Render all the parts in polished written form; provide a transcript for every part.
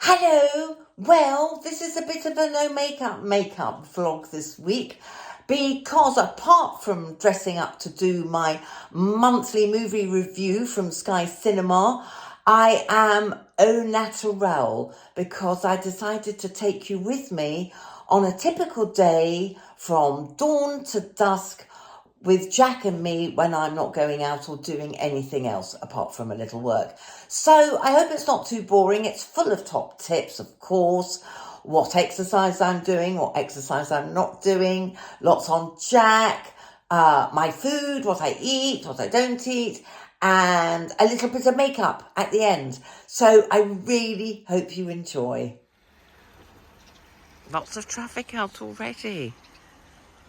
Hello, well, this is a bit of a no makeup vlog this week because apart from dressing up to do my monthly movie review from Sky Cinema, I am au naturel because I decided to take you with me on a typical day from dawn to dusk with Jack and me when I'm not going out or doing anything else apart from a little work. So I hope it's not too boring. It's full of top tips, of course, what exercise I'm doing, what exercise I'm not doing, lots on Jack, my food, what I eat, what I don't eat, and a little bit of makeup at the end. So I really hope you enjoy. Lots of traffic out already.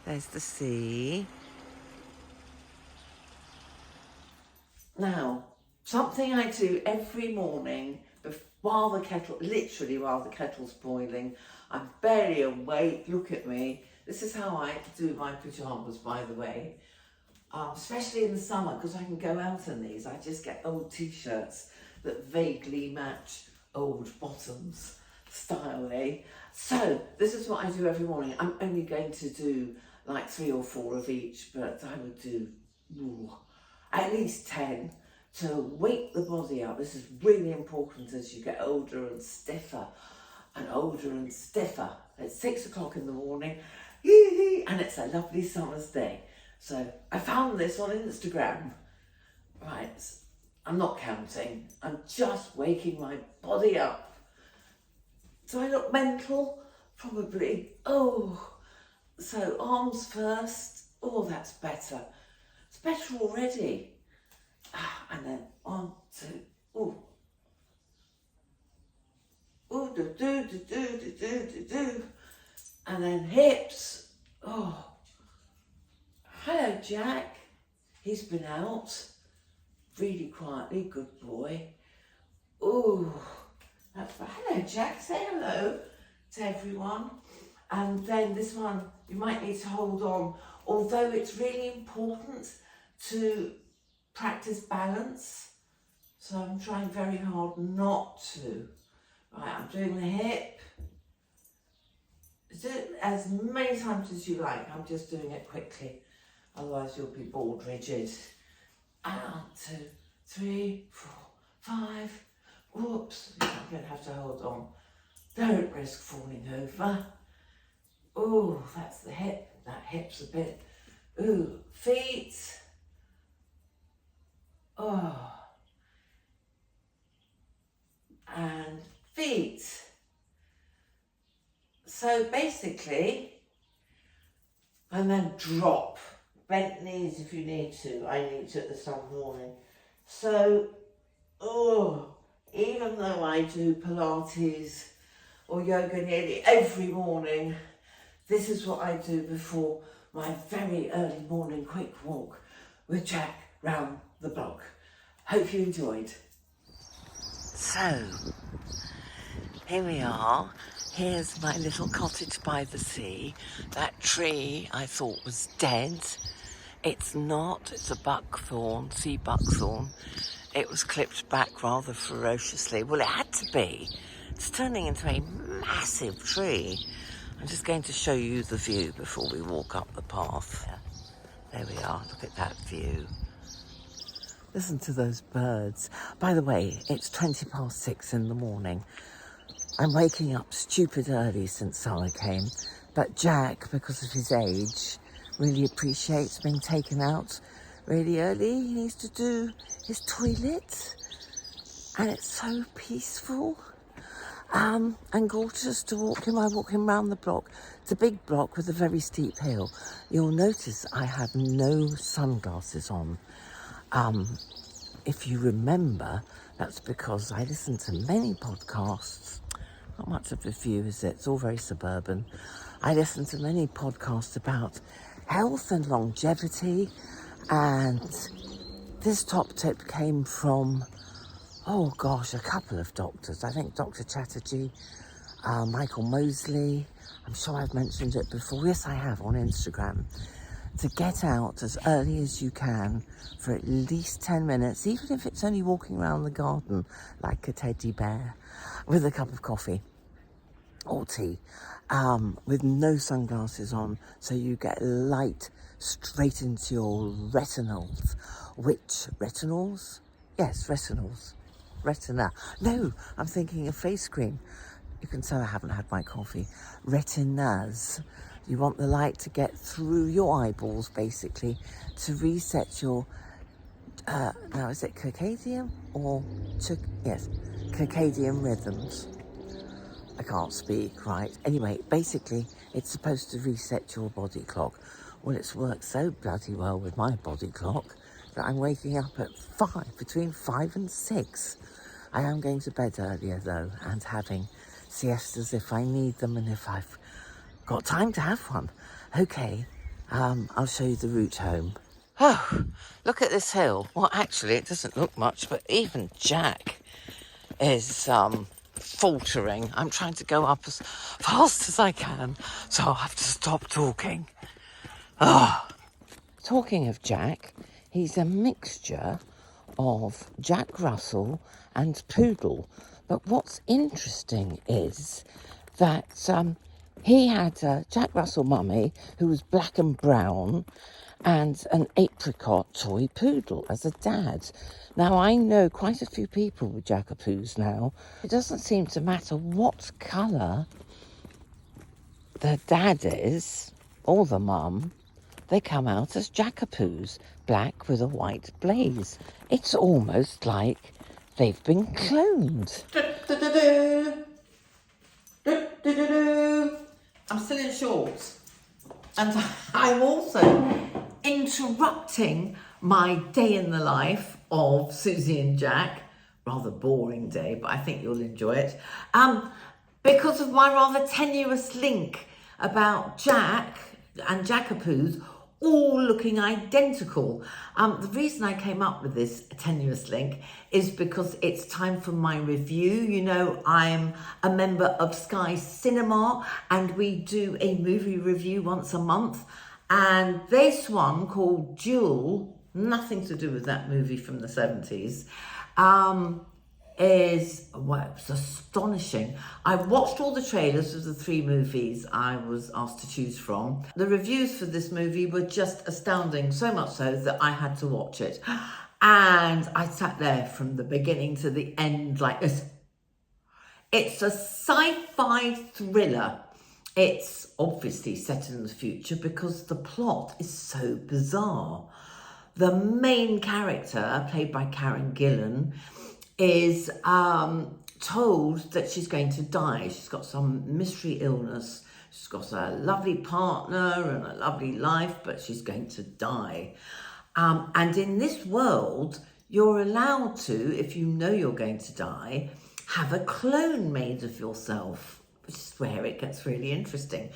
There's the sea. Now, something I do every morning while the kettle's boiling. I'm barely awake, look at me. This is how I do my pyjamas, by the way. Especially in the summer, because I can go out in these. I just get old t-shirts that vaguely match old bottoms, stylely. So, this is what I do every morning. I'm only going to do like 3 or 4 of each, but I would do at least 10 to wake the body up. This is really important as you get older and stiffer and older and stiffer. It's 6 o'clock in the morning and it's a lovely summer's day. So I found this on Instagram. Right, I'm not counting. I'm just waking my body up. Do I look mental? Probably. Oh, so arms first. Oh, that's better. It's better already. And then 1, 2, ooh. Ooh, do. And then hips. Oh. Hello, Jack. He's been out. Really quietly, good boy. Ooh. Hello, Jack. Say hello to everyone. And then this one, you might need to hold on. Although it's really important to practice balance, so I'm trying very hard not to. Right, I'm doing the hip. Do it as many times as you like. I'm just doing it quickly, otherwise you'll be bored rigid. And 1, 2, 3, 4, 5. Whoops, I'm going to have to hold on. Don't risk falling over. Oh, that's the hip. That hip's a bit. Ooh, feet. Oh. And feet. So basically, and then drop. Bent knees if you need to. I need to this morning. So, even though I do Pilates or yoga nearly every morning, this is what I do before my very early morning quick walk with Jack round the block. Hope you enjoyed. So, here we are. Here's my little cottage by the sea. That tree I thought was dead. It's not. It's a buckthorn, sea buckthorn. It was clipped back rather ferociously. Well, it had to be. It's turning into a massive tree. I'm just going to show you the view before we walk up the path. There we are, look at that view. Listen to those birds. By the way, it's 6:20 in the morning. I'm waking up stupid early since Sarah came, but Jack, because of his age, really appreciates being taken out really early. He needs to do his toilet, and it's so peaceful. And gorgeous to walk him. I walk him round the block. It's a big block with a very steep hill. You'll notice I have no sunglasses on. If you remember, that's because I listen to many podcasts. Not much of a view, is it? It's all very suburban. I listen to many podcasts about health and longevity, and this top tip came from a couple of doctors. I think Dr. Chatterjee, Michael Mosley. I'm sure I've mentioned it before. Yes, I have, on Instagram. to get out as early as you can for at least 10 minutes, even if it's only walking around the garden like a teddy bear with a cup of coffee or tea, with no sunglasses on, so you get light straight into your retinals. Which retinals? Yes, retinals. Retina. No, I'm thinking of face cream. You can tell I haven't had my coffee. Retinas. You want the light to get through your eyeballs, basically, to reset your, now is it circadian or, yes, circadian rhythms. I can't speak, right? Anyway, basically, it's supposed to reset your body clock. Well, it's worked so bloody well with my body clock that I'm waking up at 5, between 5 and 6. I am going to bed earlier, though, and having siestas if I need them and if I've got time to have one. Okay, I'll show you the route home. Oh, look at this hill. Well, actually, it doesn't look much, but even Jack is faltering. I'm trying to go up as fast as I can, so I'll have to stop talking. Talking of Jack, he's a mixture of Jack Russell and Poodle. But what's interesting is that he had a Jack Russell mummy who was black and brown and an apricot toy poodle as a dad. Now, I know quite a few people with Jackapoos now. It doesn't seem to matter what colour the dad is or the mum. They come out as Jackapoos, black with a white blaze. It's almost like they've been cloned. I'm still in shorts. And I'm also interrupting my day in the life of Suzi and Jack. Rather boring day, but I think you'll enjoy it. Because of my rather tenuous link about Jack and Jackapoos all looking identical. The reason I came up with this tenuous link is because it's time for my review. You know, I'm a member of Sky Cinema and we do a movie review once a month. And this one called Jewel, nothing to do with that movie from the 70s, it's astonishing. I watched all the trailers of the 3 movies I was asked to choose from. The reviews for this movie were just astounding, so much so that I had to watch it. And I sat there from the beginning to the end like this. It's a sci-fi thriller. It's obviously set in the future because the plot is so bizarre. The main character, played by Karen Gillan, is told that she's going to die. She's got some mystery illness. She's got a lovely partner and a lovely life, but she's going to die. And in this world, you're allowed to, if you know you're going to die, have a clone made of yourself, which is where it gets really interesting.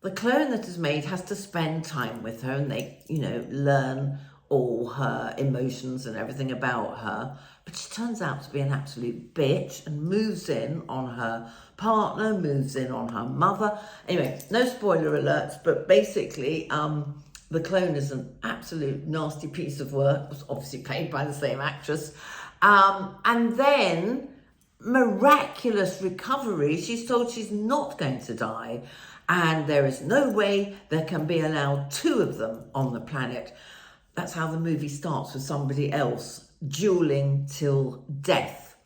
The clone that is made has to spend time with her and they, learn all her emotions and everything about her. But she turns out to be an absolute bitch and moves in on her partner, moves in on her mother. Anyway, no spoiler alerts, but basically the clone is an absolute nasty piece of work. It was obviously played by the same actress. And then miraculous recovery. She's told she's not going to die. And there is no way there can be allowed 2 of them on the planet. That's how the movie starts, with somebody else dueling till death.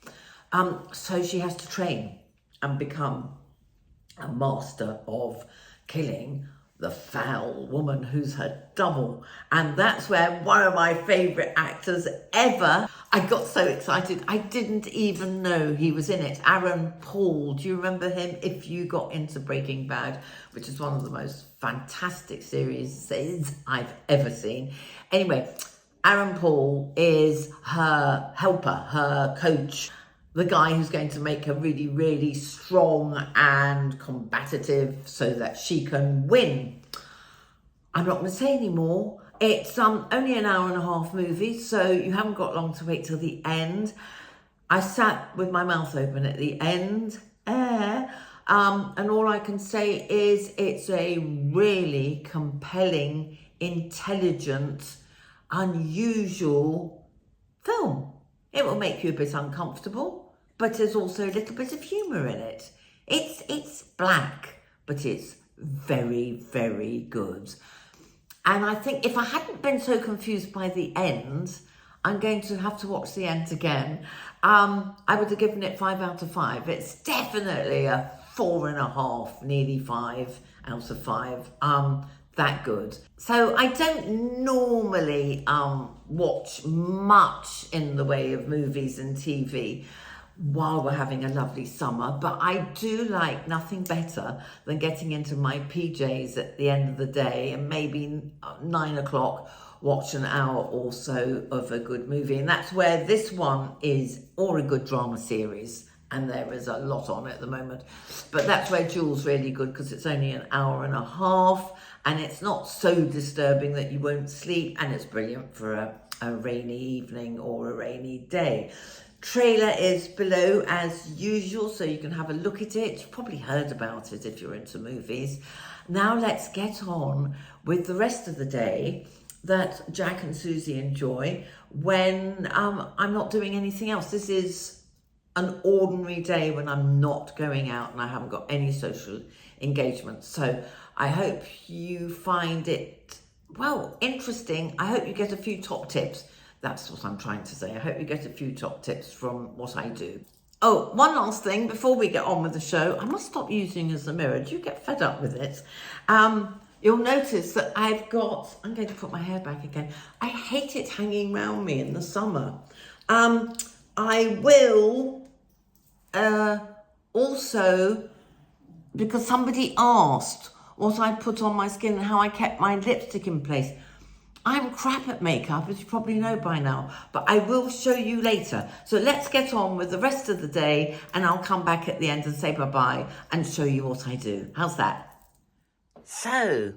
So she has to train and become a master of killing the foul woman who's her double. And that's where one of my favourite actors ever, I got so excited, I didn't even know he was in it. Aaron Paul, do you remember him? If you got into Breaking Bad, which is one of the most fantastic series I've ever seen. Anyway, Aaron Paul is her helper, her coach, the guy who's going to make her really, really strong and combative so that she can win. I'm not going to say any more. It's only an hour and a half movie, so you haven't got long to wait till the end. I sat with my mouth open at the end, and all I can say is it's a really compelling, intelligent, unusual film. It will make you a bit uncomfortable, but there's also a little bit of humour in it. It's black, but it's very, very good. And I think if I hadn't been so confused by the end, I'm going to have to watch the end again. I would have given it 5 out of 5. It's definitely a 4.5, nearly 5 out of 5. That good. So I don't normally watch much in the way of movies and TV while we're having a lovely summer, but I do like nothing better than getting into my PJs at the end of the day and maybe 9 o'clock watch an hour or so of a good movie. And that's where this one is, or a good drama series, and there is a lot on at the moment. But that's where Jewel's really good, because it's only an hour and a half and it's not so disturbing that you won't sleep, and it's brilliant for a rainy evening or a rainy day. Trailer is below as usual, so you can have a look at it. You've probably heard about it if you're into movies. Now let's get on with the rest of the day that Jack and Suzi enjoy when I'm not doing anything else. This is an ordinary day when I'm not going out and I haven't got any social engagement. So I hope you find it, well, interesting. I hope you get a few top tips. That's what I'm trying to say. I hope you get a few top tips from what I do. Oh, one last thing before we get on with the show. I must stop using as a mirror. Do you get fed up with it? You'll notice that I'm going to put my hair back again. I hate it hanging around me in the summer. I will also, because somebody asked what I put on my skin and how I kept my lipstick in place. I'm crap at makeup, as you probably know by now, but I will show you later. So let's get on with the rest of the day, and I'll come back at the end and say bye-bye and show you what I do. How's that? So,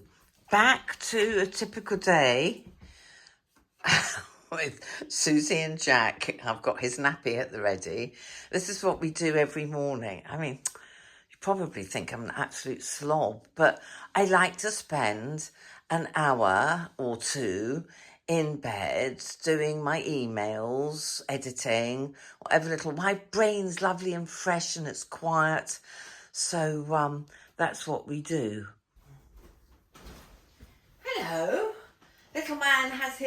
back to a typical day with Suzi and Jack. I've got his nappy at the ready. This is what we do every morning. I mean, you probably think I'm an absolute slob, but I like to spend an hour or two in bed doing my emails, editing, whatever little. My brain's lovely and fresh and it's quiet. So that's what we do. Hello. Little man has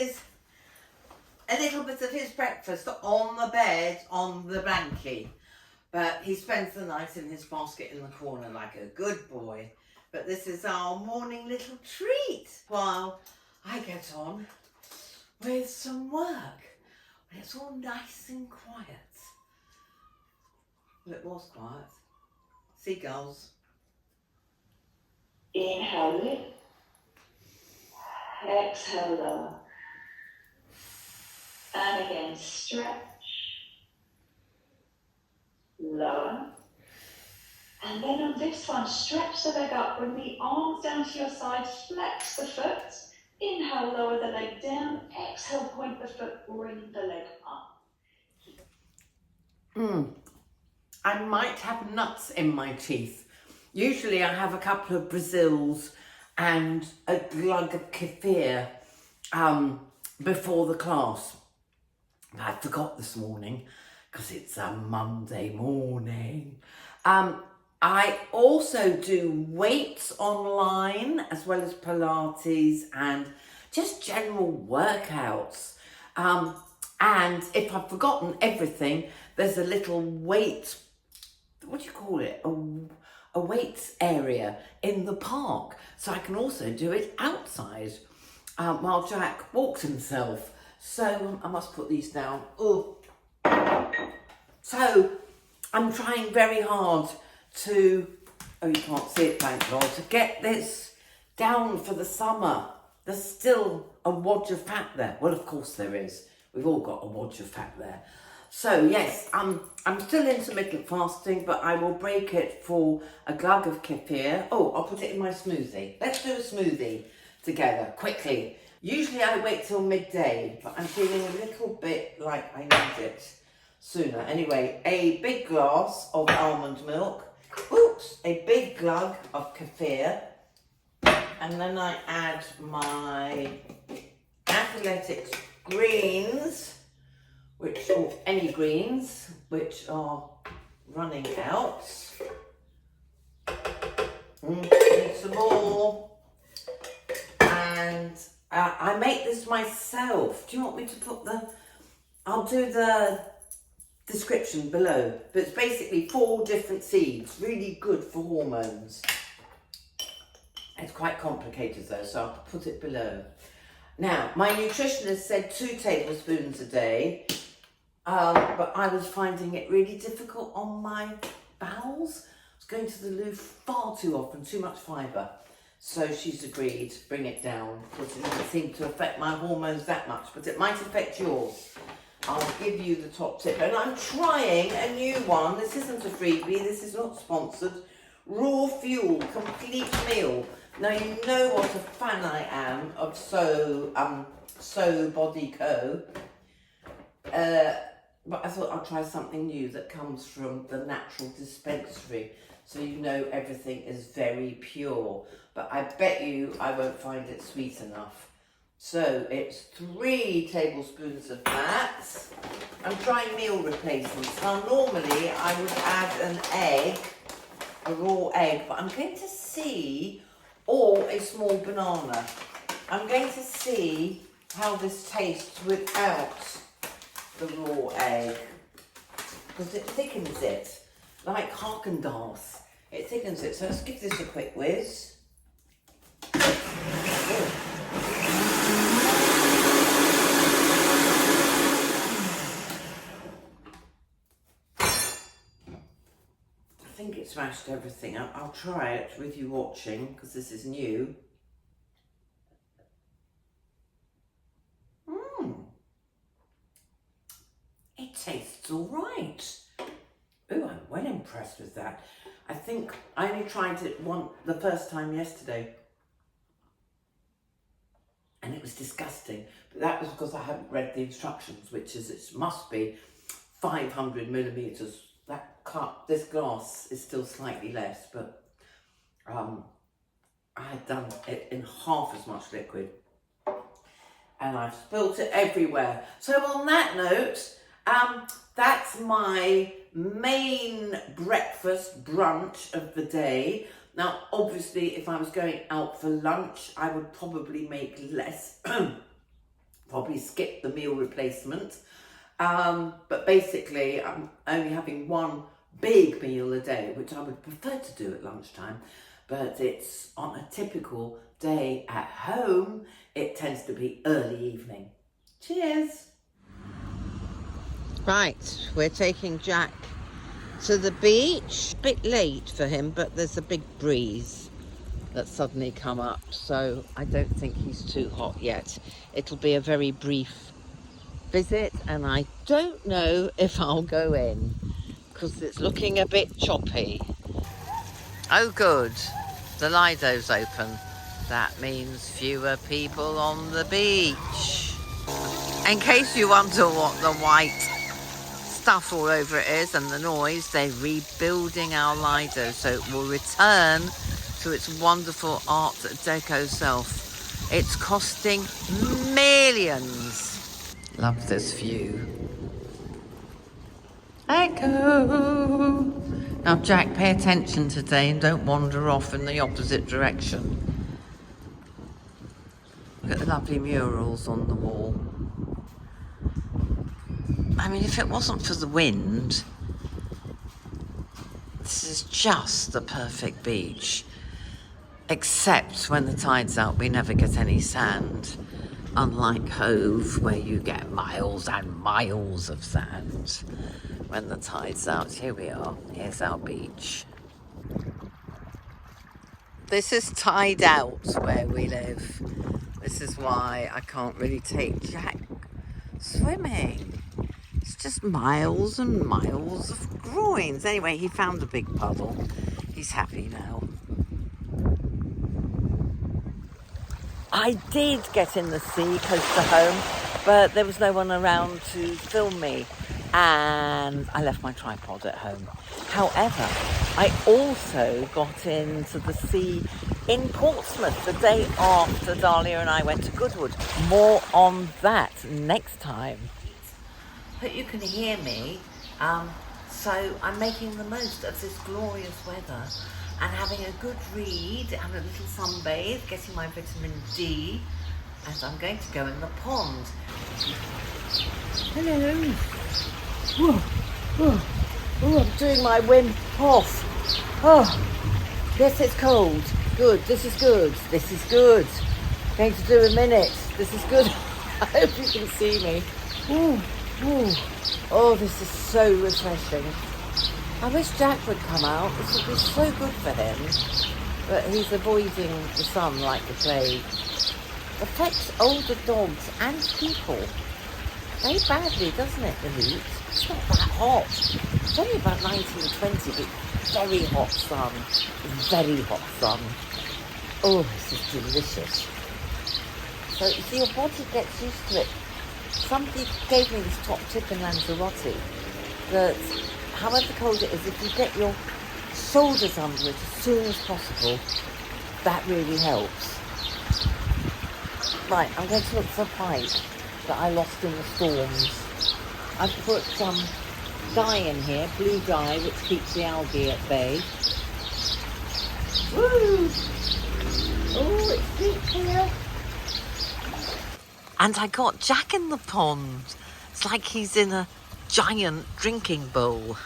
a little bit of his breakfast on the bed, on the blankie. But he spends the night in his basket in the corner like a good boy. But this is our morning little treat while I get on with some work. It's all nice and quiet. Well, it was quiet. Seagulls. Inhale lift. Exhale lower. And again stretch. Lower. And then on this one, stretch the leg up, bring the arms down to your side, flex the foot. Inhale, lower the leg down. Exhale, point the foot, bring the leg up. I might have nuts in my teeth. Usually I have a couple of Brazils and a glug of kefir before the class. I forgot this morning because it's a Monday morning. I also do weights online as well as Pilates and just general workouts. And if I've forgotten everything, there's a little weight, what do you call it? A weights area in the park. So I can also do it outside while Jack walks himself. So I must put these down. Oh. So I'm trying very hard to, oh you can't see it thank God, to get this down for the summer. There's still a wodge of fat there. Well, of course there is. We've all got a wodge of fat there. So yes, I'm still intermittent fasting, but I will break it for a glug of kefir. Oh, I'll put it in my smoothie. Let's do a smoothie together, quickly. Usually I wait till midday, but I'm feeling a little bit like I need it sooner. Anyway, a big glass of almond milk. Oops, a big glug of kefir. And then I add my athletics greens, or any greens, which are running out. Need some more. And I make this myself. Do you want me to put I'll do the description below. But it's basically 4 different seeds, really good for hormones. It's quite complicated though, so I'll put it below. Now, my nutritionist said 2 tablespoons a day, but I was finding it really difficult on my bowels. I was going to the loo far too often, too much fibre. So she's agreed, bring it down, because it doesn't seem to affect my hormones that much, but it might affect yours. I'll give you the top tip. And I'm trying a new one. This isn't a freebie, this is not sponsored. Raw Fuel Complete Meal. Now you know what a fan I am of So Body Co. But I thought I'll try something new that comes from the natural dispensary, so you know everything is very pure. But I bet you I won't find it sweet enough. So it's 3 tablespoons of that. I'm trying meal replacements. Now normally I would add an egg, a raw egg, but I'm going to see, or a small banana. I'm going to see how this tastes without the raw egg, because it thickens it, like Haagen-Dazs. It thickens it, so let's give this a quick whiz. I think it smashed everything up. I'll try it with you watching, because this is new. It tastes all right. Oh, I'm well impressed with that. I think I only tried it the first time yesterday, and it was disgusting. But that was because I hadn't read the instructions, which is it must be 500 millimeters. That cup, this glass is still slightly less, but I had done it in half as much liquid, and I've spilt it everywhere. So on that note, that's my main breakfast brunch of the day. Now, obviously, if I was going out for lunch, I would probably make less, probably skip the meal replacement. But basically, I'm only having 1 big meal a day, which I would prefer to do at lunchtime. But it's on a typical day at home, it tends to be early evening. Cheers. Right, we're taking Jack to the beach. A bit late for him, but there's a big breeze that's suddenly come up, so I don't think he's too hot yet. It'll be a very brief visit, and I don't know if I'll go in because it's looking a bit choppy. Oh good, the Lido's open. That means fewer people on the beach. In case you wonder what the white stuff all over it is and the noise, they're rebuilding our Lido so it will return to its wonderful Art Deco self. It's costing millions. Love this view. Echo. Now Jack, pay attention today and don't wander off in the opposite direction. Look at the lovely murals on the wall. I mean, if it wasn't for the wind, this is just the perfect beach. Except when the tide's out, we never get any sand. Unlike Hove, where you get miles and miles of sand. When the tide's out, here we are. Here's our beach. This is tide out where we live. This is why I can't really take Jack swimming. It's just miles and miles of groins. Anyway, he found a big puddle. He's happy now. I did get in the sea close to home, but there was no one around to film me, and I left my tripod at home. However, I also got into the sea in Portsmouth the day after Dahlia and I went to Goodwood. More on that next time. Hope you can hear me. So I'm making the most of this glorious weather and having a good read and a little sunbathe, getting my vitamin D, as I'm going to go in the pond. Hello. Whoa. Oh, I'm doing my Wim Hof. Oh, yes, it's cold. Good, this is good. This is good. Going to do a minute. This is good. I hope you can see me. Ooh, ooh. Oh, this is so refreshing. I wish Jack would come out. This would be so good for him. But he's avoiding the sun like the plague. Affects older dogs and people very badly, doesn't it, the heat? It's not that hot. It's only about 19, 20, but very hot sun. Very hot sun. Oh, this is delicious. So, you see, your body gets used to it. Somebody gave me this top tip in Lanzarote that however cold it is, if you get your shoulders under it as soon as possible, that really helps. Right, I'm going to look for a pipe that I lost in the storms. I've put some dye in here, blue dye, which keeps the algae at bay. Woo! Oh, it's deep here. And I got Jack in the pond. It's like he's in a giant drinking bowl.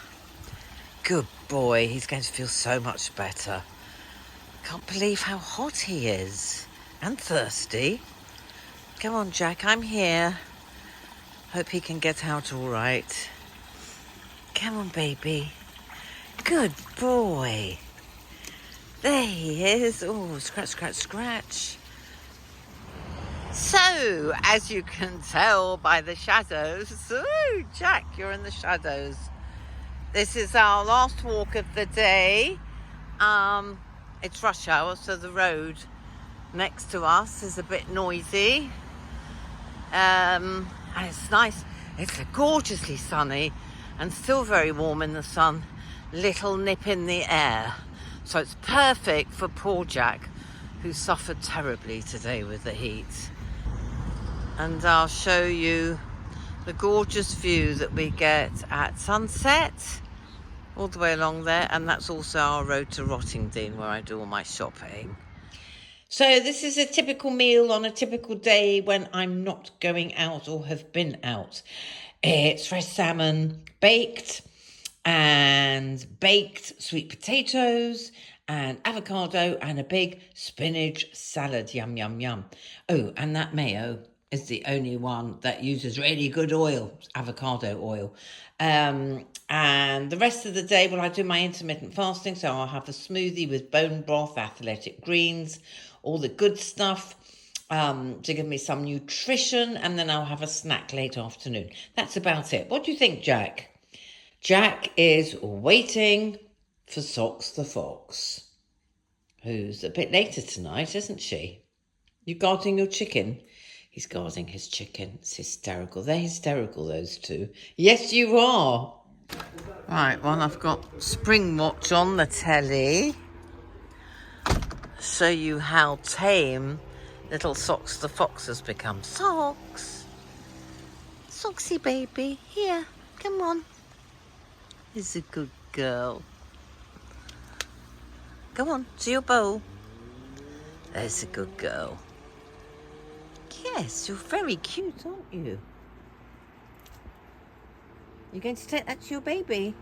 Good boy, he's going to feel so much better. Can't believe how hot he is. And thirsty. Come on, Jack, I'm here. Hope he can get out all right. Come on, baby. Good boy. There he is. Oh, scratch, scratch, scratch. So, as you can tell by the shadows, ooh, Jack, you're in the shadows. This is our last walk of the day. It's rush hour, so the road next to us is a bit noisy. And it's nice. It's gorgeously sunny and still very warm in the sun. Little nip in the air. So it's perfect for poor Jack, who suffered terribly today with the heat. And I'll show you the gorgeous view that we get at sunset all the way along there. And that's also our road to Rottingdean, where I do all my shopping. So this is a typical meal on a typical day when I'm not going out or have been out. It's fresh salmon baked and baked sweet potatoes and avocado and a big spinach salad. Yum, yum, yum. Oh, and that mayo is the only one that uses really good oil, avocado oil. And the rest of the day, well, I do my intermittent fasting, so I'll have a smoothie with bone broth, athletic greens, all the good stuff to give me some nutrition, and then I'll have a snack late afternoon. That's about it. What do you think, Jack? Jack is waiting for Socks the Fox, who's a bit later tonight, isn't she? You guarding your chicken? He's guarding his chicken. It's hysterical. They're hysterical, those two. Yes, you are. Right, well, I've got Spring Watch on the telly. Show you how tame little Socks the Fox has become. Socks. Socksy baby. Here, come on. He's a good girl. Go on, to your bowl. There's a good girl. Yes, you're very cute, aren't you? You're going to take that to your baby?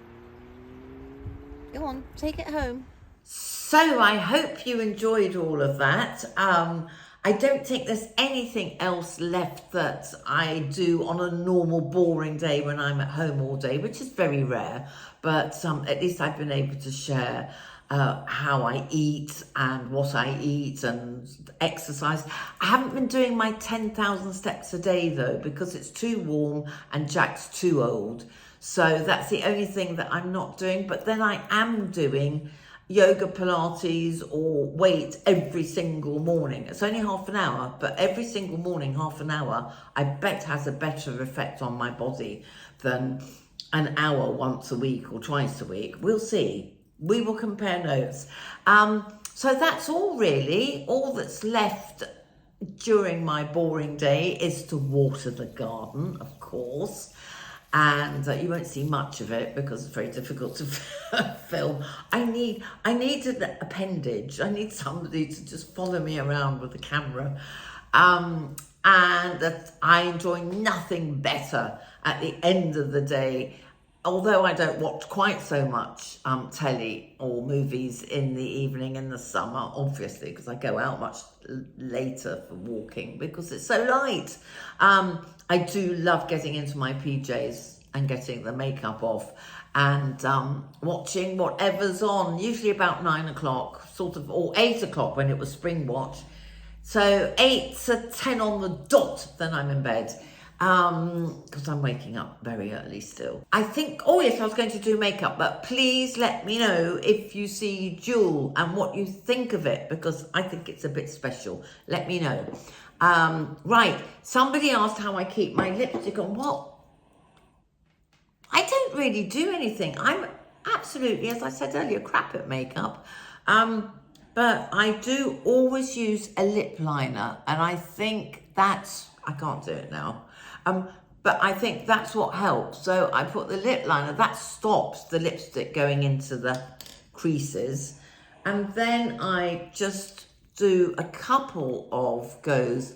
Go on, take it home. So I hope you enjoyed all of that. I don't think there's anything else left that I do on a normal boring day when I'm at home all day, which is very rare, but at least I've been able to share how I eat and what I eat and exercise. I haven't been doing my 10,000 steps a day though, because it's too warm and Jack's too old. So that's the only thing that I'm not doing. But then I am doing yoga, Pilates or weight every single morning. It's only half an hour, but every single morning, half an hour, I bet has a better effect on my body than an hour once a week or twice a week. We'll see. We will compare notes. So that's all really. All that's left during my boring day is to water the garden, of course. And you won't see much of it because it's very difficult to film. I need an appendage. I need somebody to just follow me around with the camera. And that I enjoy nothing better at the end of the day. Although I don't watch quite so much telly or movies in the evening in the summer, obviously, because I go out much later for walking because it's so light. I do love getting into my PJs and getting the makeup off and watching whatever's on, usually about 9 o'clock, sort of, or 8 o'clock when it was Spring Watch. So 8 to 10 on the dot, then I'm in bed. Because I'm waking up very early still. I think, oh yes, I was going to do makeup, but please let me know if you see Jewel and what you think of it, because I think it's a bit special. Let me know. Right, somebody asked how I keep my lipstick on. Well, I don't really do anything. I'm absolutely, as I said earlier, crap at makeup. But I do always use a lip liner, and I think that's, I can't do it now. But I think that's what helps. So I put the lip liner, that stops the lipstick going into the creases. And then I just do a couple of goes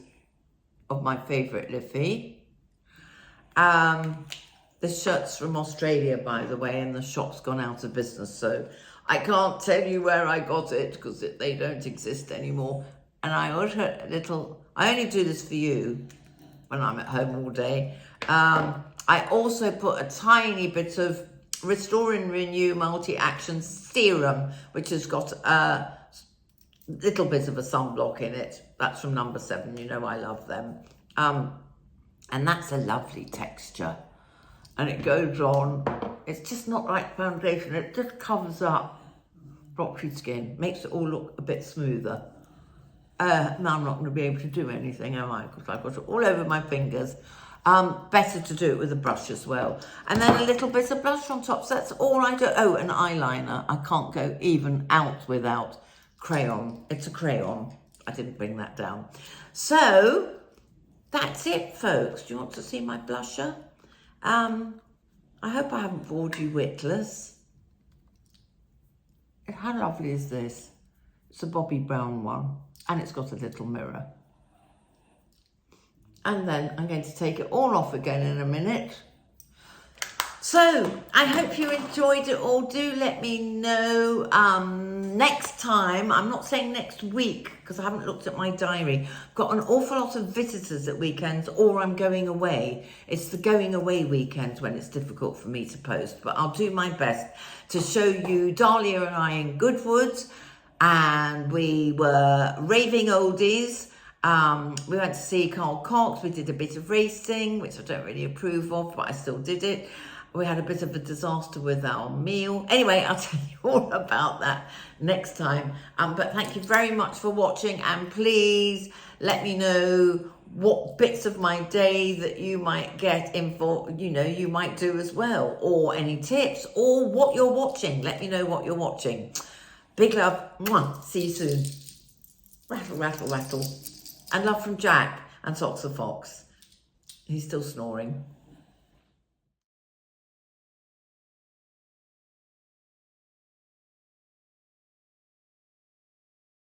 of my favourite Liffey. The shirt's from Australia, by the way, and the shop's gone out of business. So I can't tell you where I got it because they don't exist anymore. And I ordered a little, I only do this for you when I'm at home all day. I also put a tiny bit of Restore and Renew Multi-Action Serum, which has got a little bit of a sunblock in it. That's from number 7, you know I love them. And that's a lovely texture. And it goes on, it's just not like foundation, it just covers up blotchy skin, makes it all look a bit smoother. Now I'm not going to be able to do anything, am I? Because I've got it all over my fingers. Better to do it with a brush as well. And then a little bit of blush on top. So that's all I do. Oh, an eyeliner. I can't go even out without crayon. It's a crayon. I didn't bring that down. So that's it, folks. Do you want to see my blusher? I hope I haven't bored you witless. How lovely is this? It's a Bobbi Brown one. And it's got a little mirror. And then I'm going to take it all off again in a minute. So, I hope you enjoyed it all. Do let me know next time. I'm not saying next week, because I haven't looked at my diary. I've got an awful lot of visitors at weekends, or I'm going away. It's the going away weekends when it's difficult for me to post. But I'll do my best to show you Dahlia and I in Goodwood. And we were raving oldies. We went to see Carl Cox. We did a bit of racing, which I don't really approve of, but I still did it. We had a bit of a disaster with our meal. Anyway, I'll tell you all about that next time. But thank you very much for watching, and please let me know what bits of my day that you might get info, you might do as well, or any tips, or what you're watching. Let me know what you're watching. Big love. Mwah. See you soon. Rattle, rattle, rattle. And love from Jack and Socks the Fox. He's still snoring.